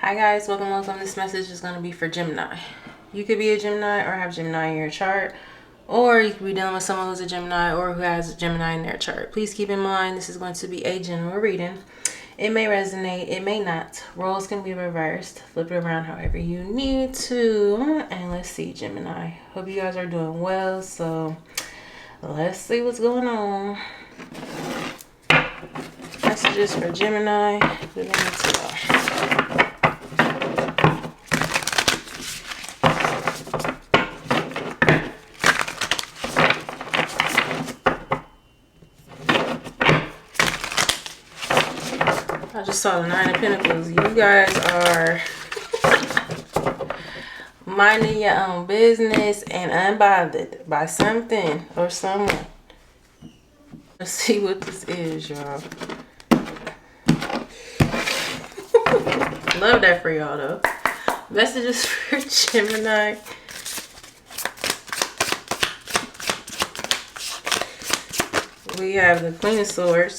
Hi guys, welcome. This message is going to be for Gemini. You could be a Gemini or have Gemini in your chart, or you could be dealing with someone who's a Gemini or who has a Gemini in their chart. Please keep in mind this is going to be a general reading. It may resonate, it may not. Roles can be reversed. Flip it around however you need to. And let's see, Gemini. Hope you guys are doing well. So let's see what's going on. Messages for Gemini. I just saw the Nine of Pentacles. You guys are minding your own business and unbothered by something or someone. Let's see what this is, y'all. Love that for y'all, though. Messages for Gemini. We have the Queen of Swords.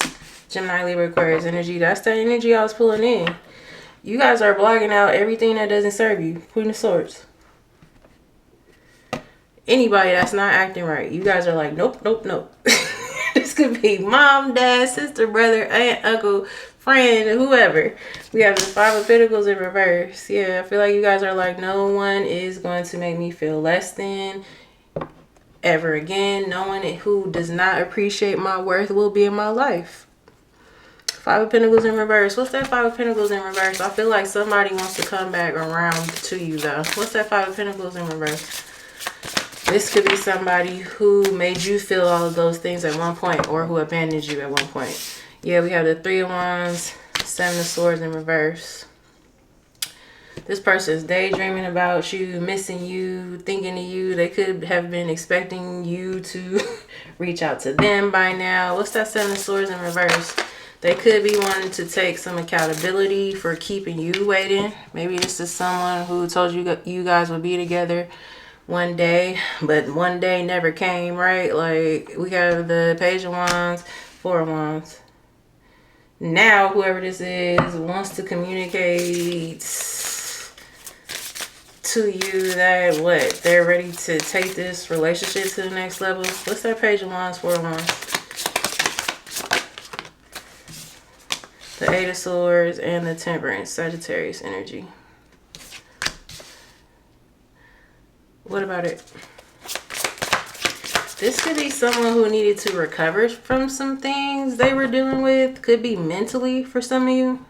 Gemini, Libra, Aquarius energy. That's the energy I was pulling in. You guys are blocking out everything that doesn't serve you. Queen of Swords. Anybody that's not acting right. You guys are like, nope, nope, nope. This could be mom, dad, sister, brother, aunt, uncle, friend, whoever. We have the Five of Pentacles in reverse. Yeah, I feel like you guys are like, no one is going to make me feel less than ever again. No one who does not appreciate my worth will be in my life. Five of Pentacles in reverse. What's that Five of Pentacles in reverse? I feel like somebody wants to come back around to you, though. What's that Five of Pentacles in reverse? This could be somebody who made you feel all of those things at one point, or who abandoned you at one point. Yeah, we have the Three of Wands, Seven of Swords in reverse. This person is daydreaming about you, missing you, thinking of you. They could have been expecting you to reach out to them by now. What's that Seven of Swords in reverse? They could be wanting to take some accountability for keeping you waiting. Maybe this is someone who told you you guys would be together one day, but one day never came, right? Like, we have the Page of Wands, Four of Wands. Now, whoever this is wants to communicate to you that they're ready to take this relationship to the next level. What's that Page of Wands, Four of Wands? The Eight of Swords and the Temperance, Sagittarius energy. What about it? This could be someone who needed to recover from some things they were dealing with. Could be mentally for some of you.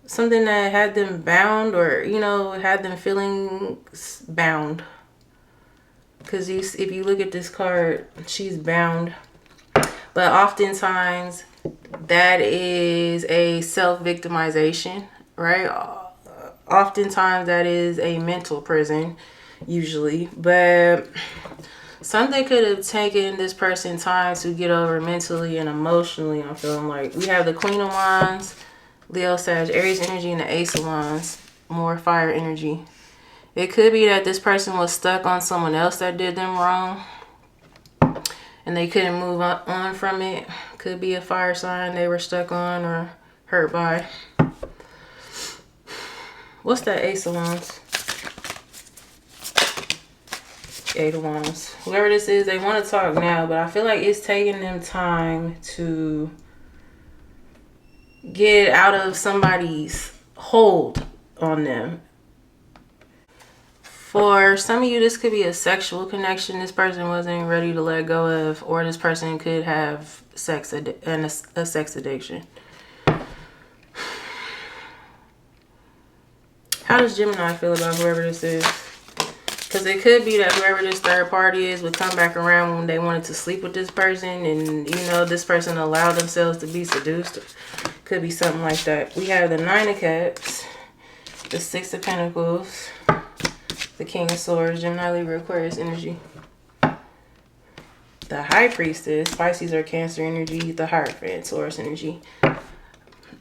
Something that had them bound, or, you know, had them feeling bound. Because if you look at this card, she's bound. But oftentimes, that is a self-victimization, right? Oftentimes, that is a mental prison, usually. But something could have taken this person time to get over mentally and emotionally, I'm feeling like. We have the Queen of Wands, Leo, Sag, Aries energy, and the Ace of Wands, more fire energy. It could be that this person was stuck on someone else that did them wrong, and they couldn't move on from it. Could be a fire sign they were stuck on or hurt by. What's that Ace of Wands? Eight of Wands. Whoever this is, they want to talk now, but I feel like it's taking them time to get out of somebody's hold on them. For some of you, this could be a sexual connection this person wasn't ready to let go of, or this person could have a sex addiction. How does Gemini feel about whoever this is? Because it could be that whoever this third party is would come back around when they wanted to sleep with this person, and, you know, this person allowed themselves to be seduced. Could be something like that. We have the Nine of Cups, the Six of Pentacles, the King of Swords, Gemini, Libra, Aquarius energy. The High Priestess, Pisces or Cancer energy, the Hierophant, Taurus energy.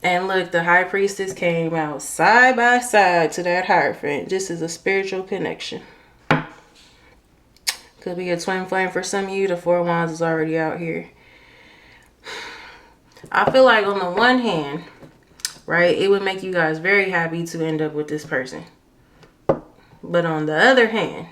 And look, the High Priestess came out side by side to that Hierophant. This is a spiritual connection. Could be a twin flame for some of you. The Four of Wands is already out here. I feel like on the one hand, right? It would make you guys very happy to end up with this person. But on the other hand,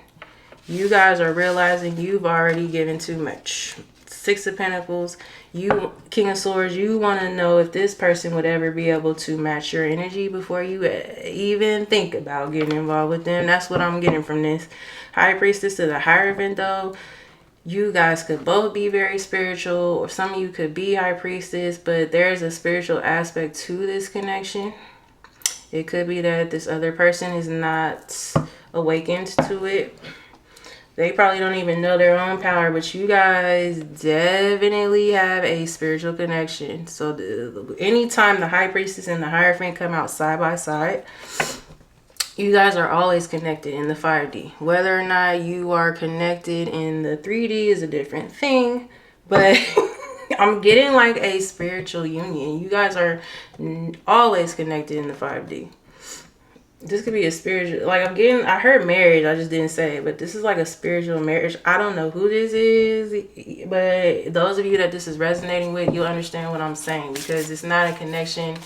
you guys are realizing you've already given too much. Six of Pentacles, you, King of Swords, you want to know if this person would ever be able to match your energy before you even think about getting involved with them. That's what I'm getting from this. High Priestess to the Hierophant, though, you guys could both be very spiritual, or some of you could be High Priestess, but there's a spiritual aspect to this connection. It could be that this other person is not awakened to it. They probably don't even know their own power, but you guys definitely have a spiritual connection. So anytime the High Priestess and the Hierophant come out side by side, you guys are always connected in the 5D. Whether or not you are connected in the 3D is a different thing, but I'm getting like a spiritual union. You guys are always connected in the 5D. This could be a spiritual, like I heard marriage, I just didn't say it, but this is like a spiritual marriage. I don't know who this is, but those of you that this is resonating with, you'll understand what I'm saying, because it's not a connection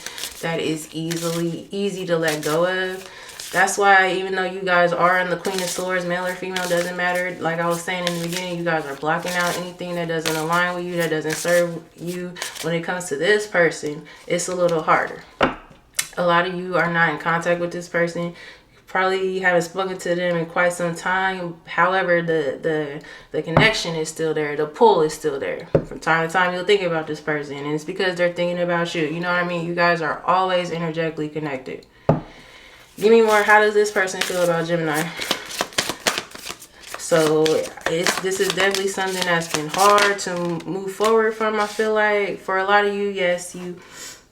that is easy to let go of. That's why, even though you guys are in the Queen of Swords, male or female, doesn't matter. Like I was saying in the beginning, you guys are blocking out anything that doesn't align with you, that doesn't serve you. When it comes to this person, it's a little harder. A lot of you are not in contact with this person. Probably haven't spoken to them in quite some time. However, the connection is still there. The pull is still there. From time to time, you'll think about this person, and it's because they're thinking about you. You know what I mean? You guys are always energetically connected. Give me more. How does this person feel about Gemini? So this is definitely something that's been hard to move forward from. I feel like for a lot of you, yes, you,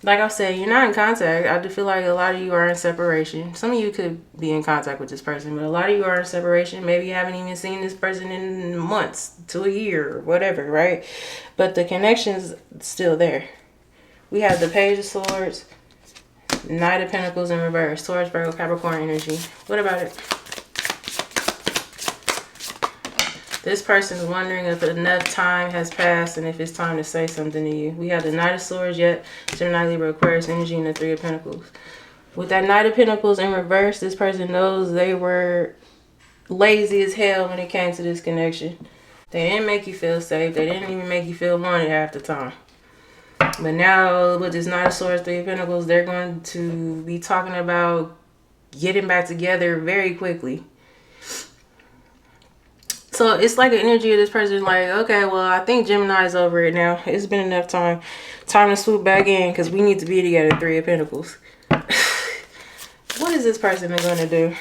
like I said, you're not in contact. I do feel like a lot of you are in separation. Some of you could be in contact with this person, but a lot of you are in separation. Maybe you haven't even seen this person in months to a year or whatever, right? But the connection's still there. We have the Page of Swords, Knight of Pentacles in reverse, Taurus, Virgo, Capricorn energy. What about it? This person is wondering if enough time has passed and if it's time to say something to you. We have the Knight of Swords, yet Gemini, Libra, Aquarius energy, and the Three of Pentacles. With that Knight of Pentacles in reverse, this person knows they were lazy as hell when it came to this connection. They didn't make you feel safe. They didn't even make you feel wanted half the time. But now with this Knight of Swords, Three of Pentacles, they're going to be talking about getting back together very quickly. So it's like an energy of this person like, okay, well, I think Gemini's over it now. It's been enough time. Time to swoop back in because we need to be together, Three of Pentacles. What is this person going to do?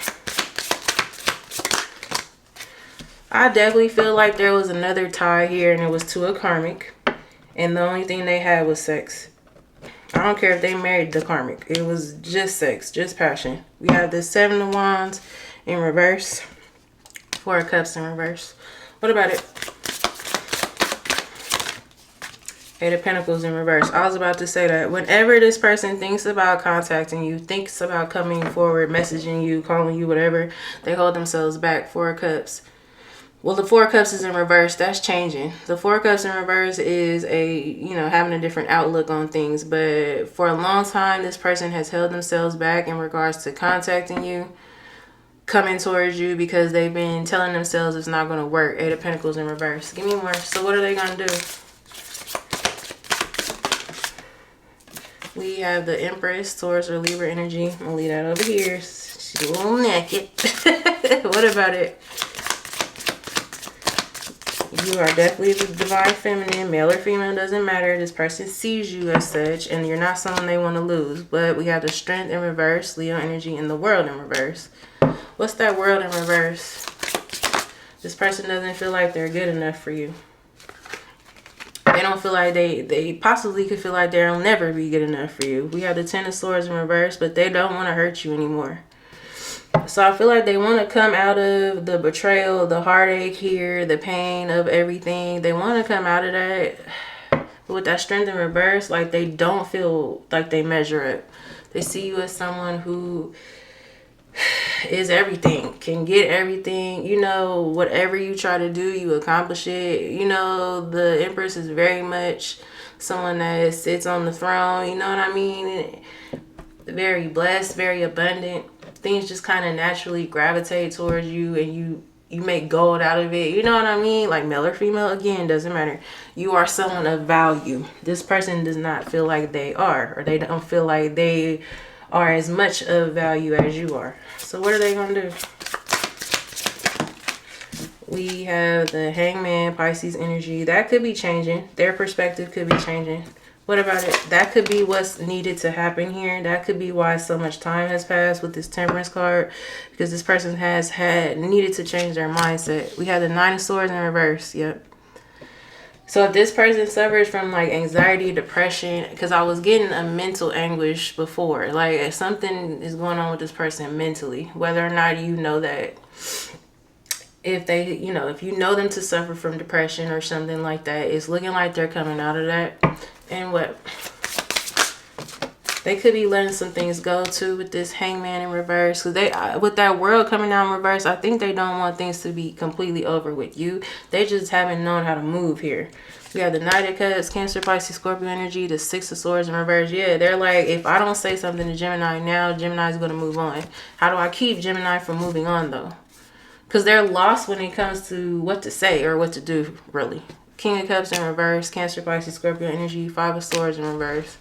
I definitely feel like there was another tie here and it was to a karmic. And the only thing they had was sex. I don't care if they married the karmic. It was just sex, just passion. We have the Seven of Wands in reverse. Four of Cups in reverse. What about it? Eight of Pentacles in reverse. I was about to say that whenever this person thinks about contacting you, thinks about coming forward, messaging you, calling you, whatever, they hold themselves back. Four of Cups. Well, the Four of Cups is in reverse. That's changing. The Four of Cups in reverse is having a different outlook on things. But for a long time, this person has held themselves back in regards to contacting you, coming towards you, because they've been telling themselves it's not going to work. Eight of Pentacles in reverse. Give me more. So what are they going to do? We have the Empress, Taurus or Libra energy. I'm going to leave that over here. She's a little naked. What about it? You are definitely the divine feminine, male or female, doesn't matter. This person sees you as such, and you're not someone they want to lose. But we have the Strength in reverse, Leo energy, and the World in reverse. What's that World in reverse? This person doesn't feel like they're good enough for you. They don't feel like they possibly could feel like they'll never be good enough for you. We have the Ten of Swords in reverse, but they don't want to hurt you anymore. So I feel like they want to come out of the betrayal, the heartache here, the pain of everything. They want to come out of that. But with that Strength in reverse, like they don't feel like they measure up. They see you as someone who is everything, can get everything. You know, whatever you try to do, you accomplish it. You know, the Empress is very much someone that sits on the throne. You know what I mean? very blessed, very abundant. Things just kind of naturally gravitate towards you, and you make gold out of it. You know what I mean? Like male or female, again, doesn't matter. You are someone of value. This person does not feel like they are, or they don't feel like they are as much of value as you are. So what are they going to do? We have the Hangman, Pisces energy. That could be changing. Their perspective could be changing. What about it? That could be what's needed to happen here. That could be why so much time has passed with this Temperance card, because this person has needed to change their mindset. We have the Nine of Swords in reverse. Yep. So if this person suffers from like anxiety, depression, because I was getting a mental anguish before, like if something is going on with this person mentally, whether or not you know that, if they, you know, if you know them to suffer from depression or something like that, it's looking like they're coming out of that. And what? They could be letting some things go too with this Hangman in reverse. So they, with that World coming down in reverse, I think they don't want things to be completely over with you. They just haven't known how to move here. We have the Knight of Cups, Cancer, Pisces, Scorpio energy, the Six of Swords in reverse. Yeah, they're like, if I don't say something to Gemini now, Gemini's going to move on. How do I keep Gemini from moving on though? Because they're lost when it comes to what to say or what to do, really. King of Cups in reverse, Cancer, Pisces, Scorpio energy, Five of Swords in reverse.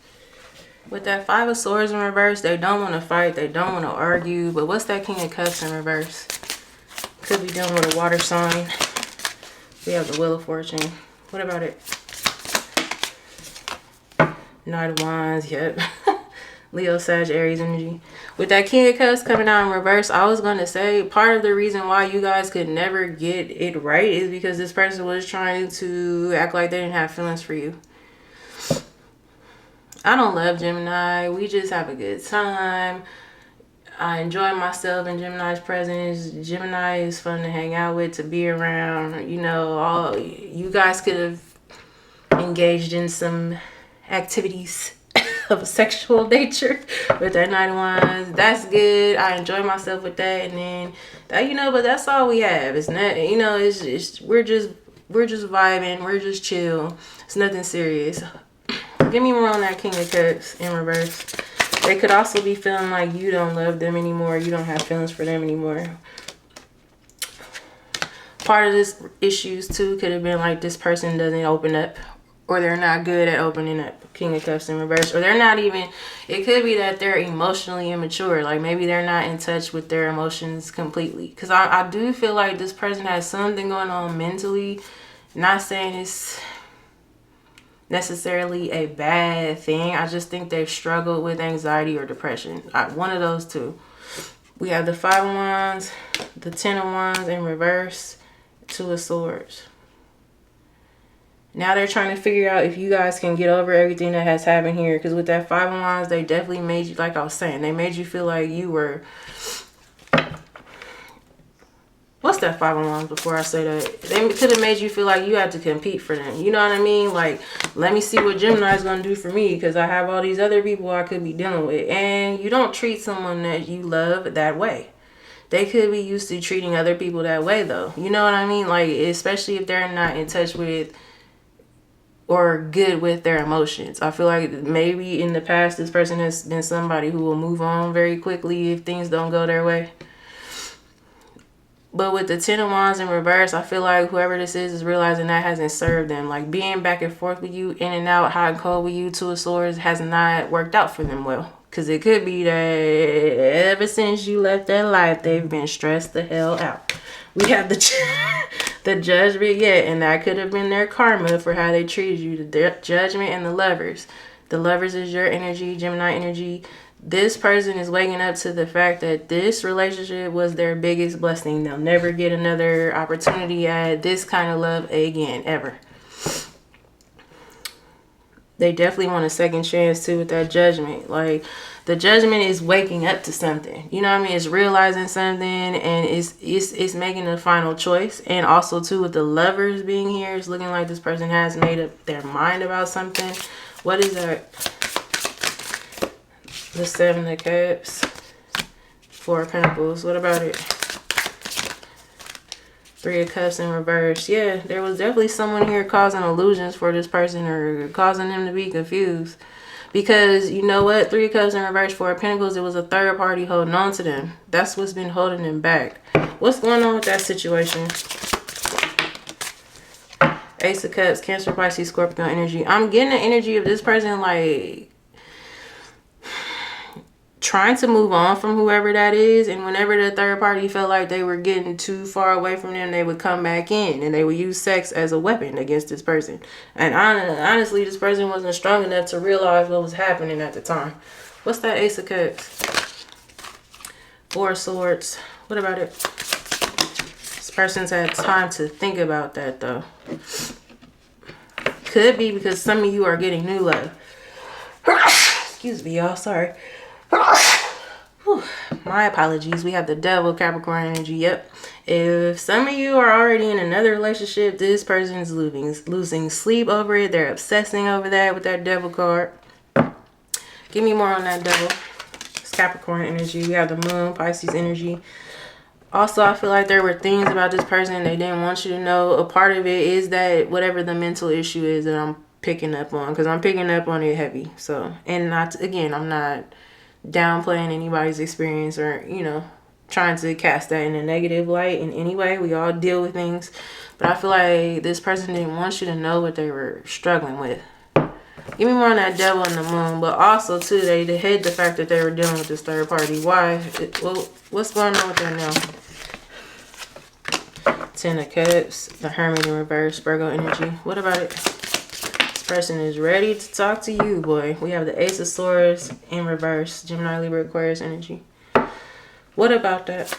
With that Five of Swords in reverse, they don't want to fight. They don't want to argue. But what's that King of Cups in reverse? Could be dealing with a water sign. We have the Wheel of Fortune. What about it? Knight of Wands. Yep. Leo, Sag, Aries energy. With that King of Cups coming out in reverse, I was going to say part of the reason why you guys could never get it right is because this person was trying to act like they didn't have feelings for you. I don't love Gemini. We just have a good time. I enjoy myself in Gemini's presence. Gemini is fun to hang out with, to be around. You know, all you guys could have engaged in some activities of a sexual nature with that Knight of Wands. That's good. I enjoy myself with that. And then that, you know, but that's all we have. It's not, you know, it's we're just vibing, we're just chill. It's nothing serious. Give me more on that King of Cups in reverse. They could also be feeling like you don't love them anymore, you don't have feelings for them anymore. Part of this issues too could have been like this person doesn't open up, or they're not good at opening up. King of Cups in reverse. Or they're not even, it could be that they're emotionally immature. Like maybe they're not in touch with their emotions completely. Because I do feel like this person has something going on mentally. Not saying it's necessarily a bad thing. I just think they've struggled with anxiety or depression. One of those two. We have the Five of Wands, the Ten of Wands in reverse, Two of Swords. Now they're trying to figure out if you guys can get over everything that has happened here. Because with that Five of Wands, they definitely made you, like I was saying, they made you feel like you were... What's that Five of Wands before I say that? They could have made you feel like you had to compete for them. You know what I mean? Like, let me see what Gemini is going to do for me. Because I have all these other people I could be dealing with. And you don't treat someone that you love that way. They could be used to treating other people that way, though. You know what I mean? Like, especially if they're not in touch with... or good with their emotions. I feel like maybe in the past this person has been somebody who will move on very quickly if things don't go their way. But with the Ten of Wands in reverse, I feel like whoever this is realizing that hasn't served them. Like being back and forth with you, in and out, hot and cold with you, Two of Swords, has not worked out for them well. Because it could be that ever since you left that life, they've been stressed the hell out. We have the Judgment, yeah, and that could have been their karma for how they treated you. The Judgment and the Lovers. The Lovers is your energy, Gemini energy. This person is waking up to the fact that this relationship was their biggest blessing. They'll never get another opportunity at this kind of love again, ever. They definitely want a second chance too with that Judgment. Like, the Judgment is waking up to something. You know what I mean? It's realizing something, and it's making a final choice. And also too with the Lovers being here, it's looking like this person has made up their mind about something. What is that? The Seven of Cups. Four of Pentacles. What about it? Three of Cups in reverse. Yeah, there was definitely someone here causing illusions for this person or causing them to be confused. Because you know what? 3 of Cups in reverse, 4 of Pentacles, it was a third party holding on to them. That's what's been holding them back. What's going on with that situation? Ace of Cups, Cancer, Pisces, Scorpio energy. I'm getting the energy of this person like trying to move on from whoever that is, and whenever the third party felt like they were getting too far away from them, they would come back in and they would use sex as a weapon against this person. And honestly, this person wasn't strong enough to realize what was happening at the time. What's that Ace of Cups? 4 of Swords. What about it? This person's had time to think about that though. Could be because some of you are getting new love. Excuse me, y'all. Sorry. Whew. My apologies. We have the Devil, Capricorn energy. Yep. If some of you are already in another relationship, this person is losing sleep over it. They're obsessing over that with that Devil card. Give me more on that Devil. It's Capricorn energy. We have the Moon, Pisces energy. Also, I feel like there were things about this person they didn't want you to know. A part of it is that whatever the mental issue is that I'm picking up on, because I'm picking up on it heavy. So, and not, again, I'm not downplaying anybody's experience or, you know, trying to cast that in a negative light in any way. We all deal with things. But I feel like this person didn't want you to know what they were struggling with. Give me more on that Devil and the Moon. But also, too, they hid the fact that they were dealing with this third party. Why? Well, what's going on with that now? 10 of Cups, the Hermit in reverse, Virgo energy. What about it? This person is ready to talk to you, boy. We have the Ace of Swords in reverse, Gemini, Libra, Aquarius energy. What about that?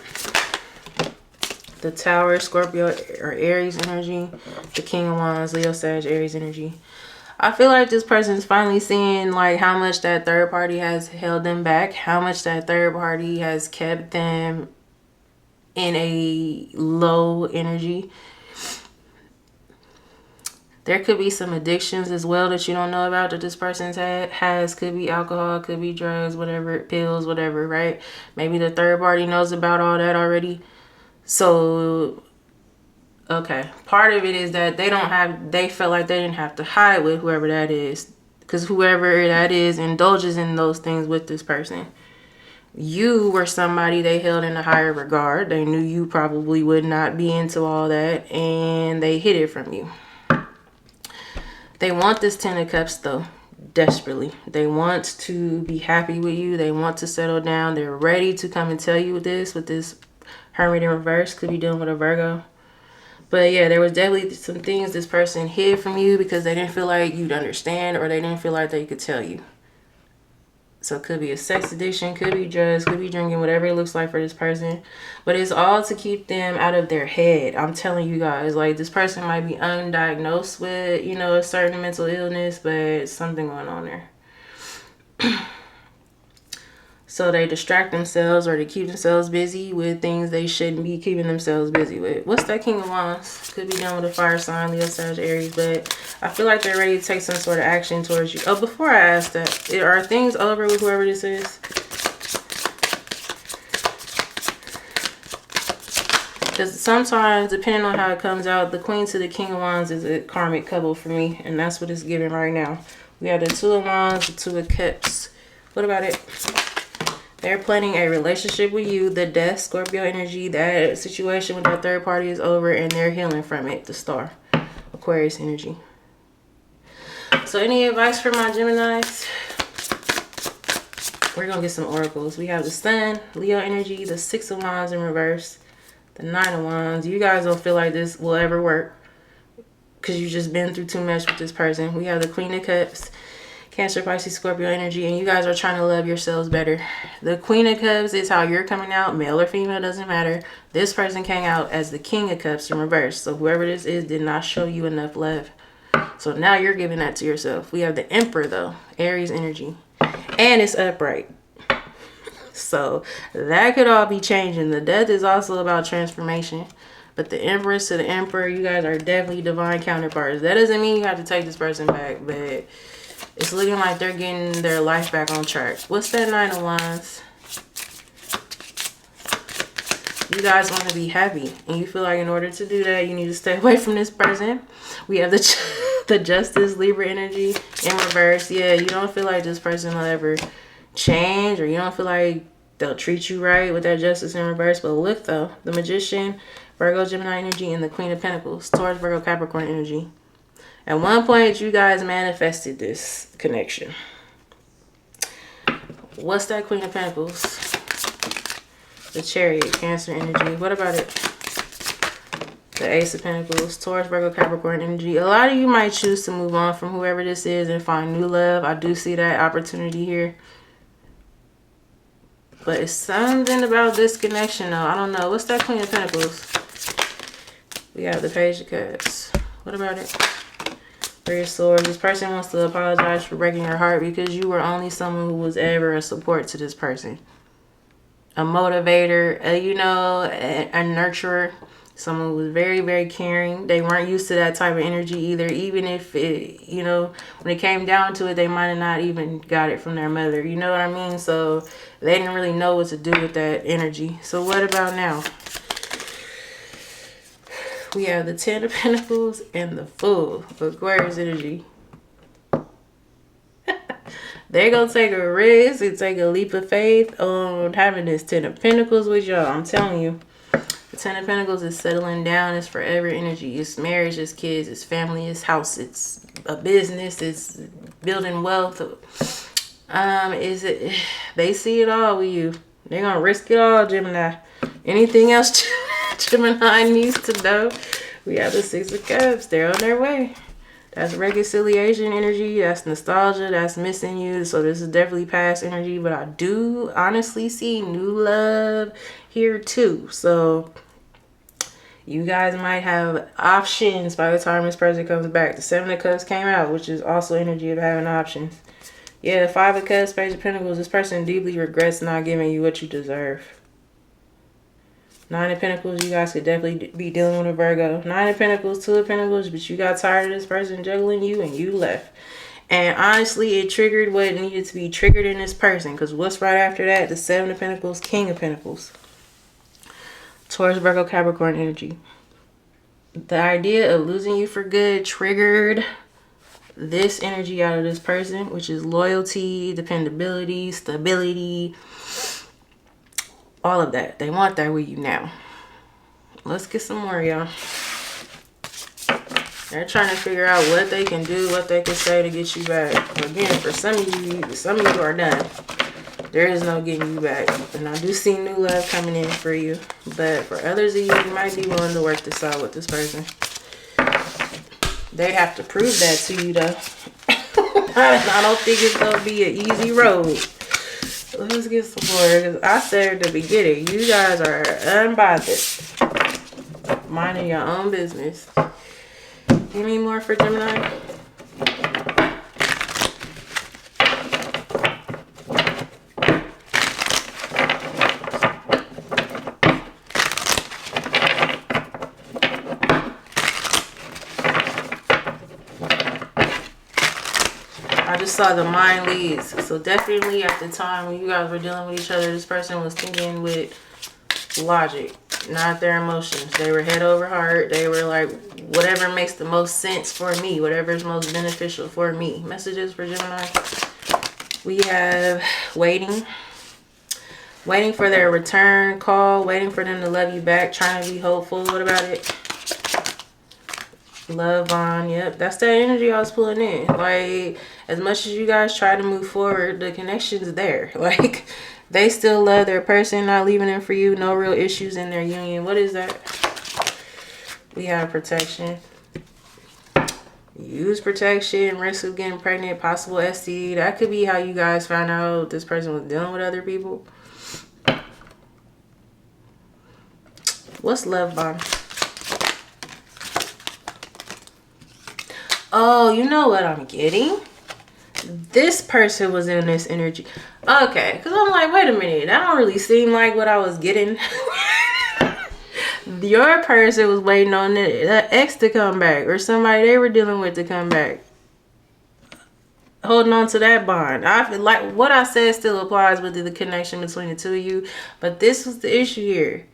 The Tower, Scorpio or Aries energy, the King of Wands, Leo, Sag, Aries energy. I feel like this person is finally seeing like how much that third party has held them back, how much that third party has kept them in a low energy. There could be some addictions as well that you don't know about that this person's has. Could be alcohol, could be drugs, whatever, pills, whatever, right? Maybe the third party knows about all that already. So okay, part of it is that they felt like they didn't have to hide with whoever that is, because whoever that is indulges in those things with this person. You were somebody they held in a higher regard. They knew you probably would not be into all that, and they hid it from you. They want this 10 of Cups though, desperately. They want to be happy with you. They want to settle down. They're ready to come and tell you this with this Hermit in reverse. Could be dealing with a Virgo. But yeah, there was definitely some things this person hid from you because they didn't feel like you'd understand, or they didn't feel like they could tell you. So it could be a sex addiction, could be drugs, could be drinking, whatever it looks like for this person. But it's all to keep them out of their head. I'm telling you guys, like this person might be undiagnosed with, you know, a certain mental illness, but something going on there. So they distract themselves or they keep themselves busy with things they shouldn't be keeping themselves busy with. What's that King of Wands? Could be done with a fire sign, Leo, Sag, Aries, but I feel like they're ready to take some sort of action towards you. Oh, before I ask that, are things over with whoever this is? Because sometimes, depending on how it comes out, the Queen to the King of Wands is a karmic couple for me, and that's what it's giving right now. We have the 2 of Wands, the 2 of Cups. What about it? They're planning a relationship with you. The Death, Scorpio energy. That situation with that third party is over and they're healing from it. The Star, Aquarius energy. So any advice for my Geminis? We're going to get some oracles. We have the Sun, Leo energy, the 6 of Wands in reverse, the 9 of Wands. You guys don't feel like this will ever work because you've just been through too much with this person. We have the Queen of Cups, Cancer, Pisces, Scorpio energy, and you guys are trying to love yourselves better. The Queen of Cups is how you're coming out, male or female, doesn't matter. This person came out as the King of Cups in reverse. So whoever this is did not show you enough love. So now you're giving that to yourself. We have the Emperor though, Aries energy, and it's upright. So that could all be changing. The Death is also about transformation. But the Empress to the Emperor, you guys are definitely divine counterparts. That doesn't mean you have to take this person back, but it's looking like they're getting their life back on track. What's that 9 of Wands? You guys want to be happy. And you feel like in order to do that, you need to stay away from this person. We have the The Justice, Libra energy in reverse. Yeah, you don't feel like this person will ever change, or you don't feel like they'll treat you right with that Justice in reverse. But look though, the Magician, Virgo, Gemini energy, and the Queen of Pentacles, Taurus, Virgo, Capricorn energy. At one point, you guys manifested this connection. What's that Queen of Pentacles? The Chariot, Cancer energy. What about it? The Ace of Pentacles, Taurus, Virgo, Capricorn energy. A lot of you might choose to move on from whoever this is and find new love. I do see that opportunity here. But it's something about this connection, though. I don't know. What's that Queen of Pentacles? We have the Page of Cups. What about it? Three of Swords. This person wants to apologize for breaking your heart because you were only someone who was ever a support to this person. A motivator, you know, a nurturer. Someone who was very, very caring. They weren't used to that type of energy either. Even if, it, you know, when it came down to it, they might have not even got it from their mother. You know what I mean? So they didn't really know what to do with that energy. So what about now? We have the Ten of Pentacles and the Fool. Aquarius energy. They're going to take a risk and take a leap of faith on having this Ten of Pentacles with y'all. I'm telling you. The Ten of Pentacles is settling down. It's forever energy. It's marriage, it's kids, it's family, it's house, it's a business, it's building wealth. They see it all with you. They're going to risk it all, Gemini. Anything else Gemini needs to know? We have the Six of Cups. They're on their way. That's reconciliation energy. That's nostalgia. That's missing you. So this is definitely past energy. But I do honestly see new love here too. So you guys might have options by the time this person comes back. The Seven of Cups came out, which is also energy of having options. Yeah, the Five of Cups, Page of Pentacles. This person deeply regrets not giving you what you deserve. Nine of Pentacles, you guys could definitely be dealing with a Virgo. Nine of Pentacles, Two of Pentacles, but you got tired of this person juggling you and you left. And honestly, it triggered what needed to be triggered in this person. Because what's right after that? The Seven of Pentacles, King of Pentacles. Taurus, Virgo, Capricorn energy. The idea of losing you for good triggered this energy out of this person, which is loyalty, dependability, stability, all of that. They want that with you now. Let's get some more, y'all. They're trying to figure out what they can do, what they can say to get you back. Again, for some of you are done. There is no getting you back. And I do see new love coming in for you. But for others of you, you might be willing to work this out with this person. They'd have to prove that to you, though. I don't think it's going to be an easy road. Let's get some more. Because I said at the beginning, you guys are unbothered. Minding your own business. Give me more for Gemini. I just saw the mind leads. So definitely at the time when you guys were dealing with each other, this person was thinking with logic, not their emotions. They were head over heart. They were like, whatever makes the most sense for me, whatever is most beneficial for me. Messages for Gemini. We have waiting. Waiting for their return call. Waiting for them to love you back. Trying to be hopeful. What about it? Love on. Yep. That's that energy I was pulling in. Like, as much as you guys try to move forward, the connection's there. Like, they still love their person, not leaving them for you. No real issues in their union. What is that? We have protection. Use protection. Risk of getting pregnant. Possible STD. That could be how you guys found out this person was dealing with other people. What's love bomb? Oh, you know what I'm getting? This person was in this energy. Okay, because I'm like, wait a minute. That don't really seem like what I was getting. Your person was waiting on the ex to come back, or somebody they were dealing with to come back. Holding on to that bond. I feel like what I said still applies with the connection between the two of you. But this was the issue here.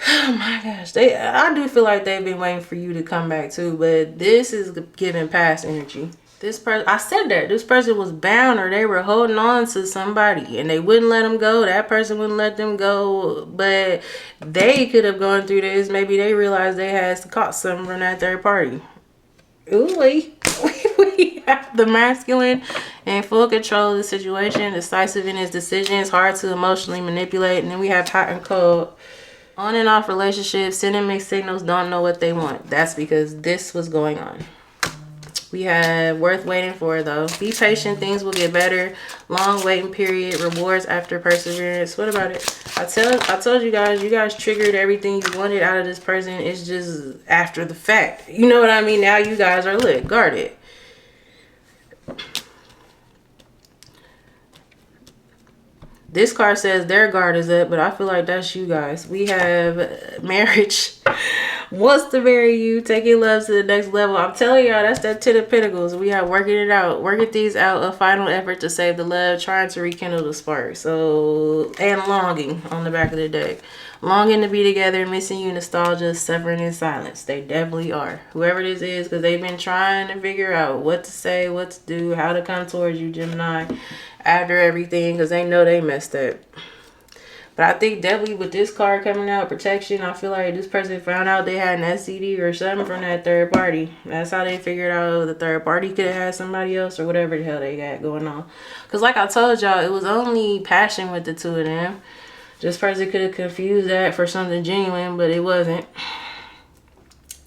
Oh my gosh, I do feel like they've been waiting for you to come back too, but this is giving past energy. This person, I said that this person was bound, or they were holding on to somebody and they wouldn't let them go. That person wouldn't let them go, but they could have gone through this. Maybe they realized they had caught something from that third party. Ooh, we have the masculine in full control of the situation, decisive in his decisions, hard to emotionally manipulate, and then we have hot and cold. On and off relationships, sending mixed signals, don't know what they want. That's because this was going on. We have worth waiting for, though. Be patient, things will get better. Long waiting period, rewards after perseverance. What about it? I told you guys triggered everything you wanted out of this person. It's just after the fact. You know what I mean? Now you guys are lit, guarded. This card says their guard is up, but I feel like that's you guys. We have marriage. Wants to marry you, taking love to the next level. I'm telling y'all, that's that 10 of Pentacles. We are working it out, working things out, a final effort to save the love, trying to rekindle the spark. So, and longing on the back of the deck. Longing to be together, missing you, nostalgia, suffering in silence. They definitely are. Whoever this is, because they've been trying to figure out what to say, what to do, how to come towards you, Gemini, after everything, because they know they messed up. But I think definitely with this card coming out, protection, I feel like this person found out they had an STD or something from that third party. That's how they figured out the third party could have had somebody else or whatever the hell they got going on. Because like I told y'all, it was only passion with the two of them. This person could have confused that for something genuine, but it wasn't.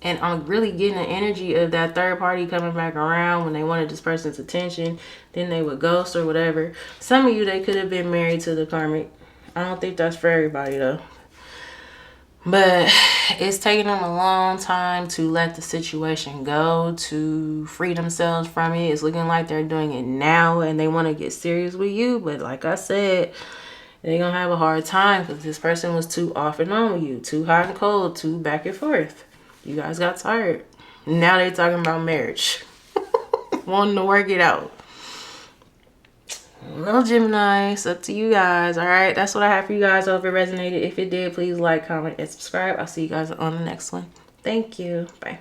And I'm really getting the energy of that third party coming back around when they wanted this person's attention. Then they would ghost or whatever. Some of you, they could have been married to the karmic. I don't think that's for everybody though. But it's taking them a long time to let the situation go, to free themselves from it. It's looking like they're doing it now and they want to get serious with you. But like I said, they're going to have a hard time because this person was too off and on with you. Too hot and cold, too back and forth. You guys got tired. Now they're talking about marriage. Wanting to work it out. Well, Gemini, it's up to you guys. All right, that's what I have for you guys. I hope it resonated. If it did, please like, comment, and subscribe. I'll see you guys on the next one. Thank you. Bye.